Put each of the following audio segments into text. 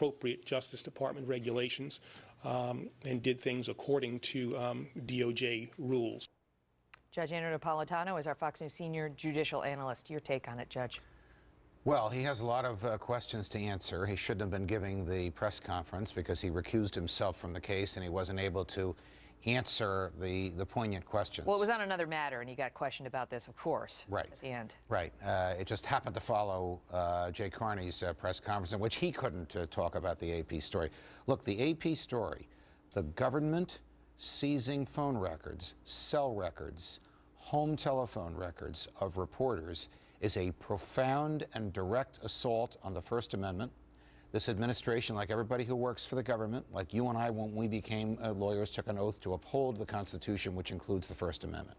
appropriate Justice Department regulations and did things according to DOJ rules. Judge Andrew Napolitano is our Fox News senior judicial analyst. Your take on it, Judge? Well, he has a lot of questions to answer. He shouldn't have been giving the press conference because he recused himself from the case and he wasn't able to answer the poignant questions. Well, it was on another matter, and he got questioned about this, of course, right at the end. Right. It just happened to follow Jay Carney's press conference in which he couldn't talk about the AP story. Look, the AP story, the government seizing phone records, cell records, home telephone records of reporters is a profound and direct assault on the First Amendment. This administration, like everybody who works for the government, like you and I when we became lawyers, took an oath to uphold the Constitution, which includes the First Amendment.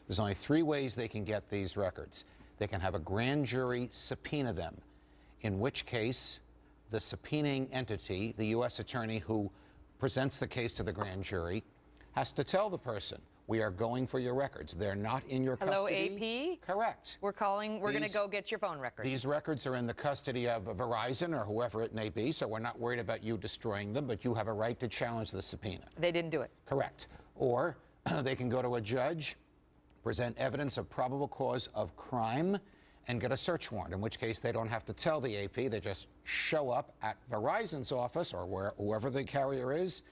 There's only 3 ways they can get these records. They can have a grand jury subpoena them, in which case the subpoenaing entity, the U.S. attorney who presents the case to the grand jury, has to tell the person, we are going for your records. They're not in your custody. Hello, AP? Correct. We're going to go get your phone records. These records are in the custody of Verizon or whoever it may be, so we're not worried about you destroying them, but you have a right to challenge the subpoena. They didn't do it. Correct. Or they can go to a judge, present evidence of probable cause of crime, and get a search warrant, in which case they don't have to tell the AP. They just show up at Verizon's office or whoever the carrier is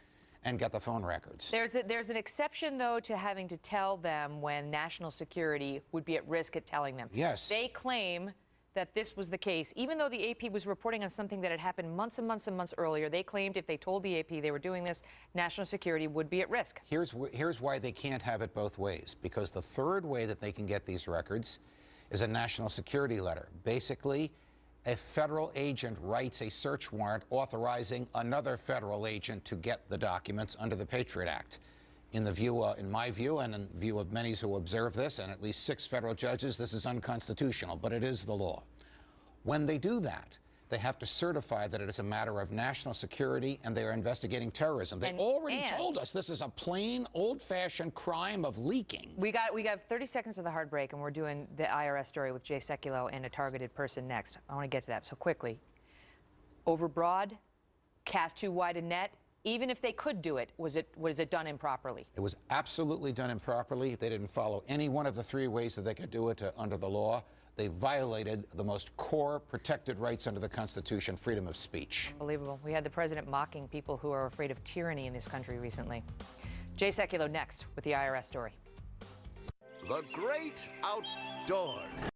and get the phone records. There's an exception, though, to having to tell them when national security would be at risk at telling them. Yes. They claim that this was the case. Even though the AP was reporting on something that had happened months and months and months earlier, they claimed if they told the AP they were doing this, national security would be at risk. Here's why they can't have it both ways, because the third way that they can get these records is a national security letter. Basically, a federal agent writes a search warrant authorizing another federal agent to get the documents under the Patriot Act. In my view, and in view of many who observe this, and at least 6 federal judges, this is unconstitutional, but it is the law. When they do that, they have to certify that it is a matter of national security and they are investigating terrorism. They already told us this is a plain, old-fashioned crime of leaking. We got 30 seconds of the hard break, and we're doing the IRS story with Jay Sekulow and a targeted person next. I want to get to that. So quickly, overbroad, cast too wide a net. Even if they could do it, was it done improperly? It was absolutely done improperly. They didn't follow any one of the 3 ways that they could do it under the law. They violated the most core protected rights under the Constitution, freedom of speech. Unbelievable. We had the president mocking people who are afraid of tyranny in this country recently. Jay Sekulow next with the IRS story. The Great Outdoors.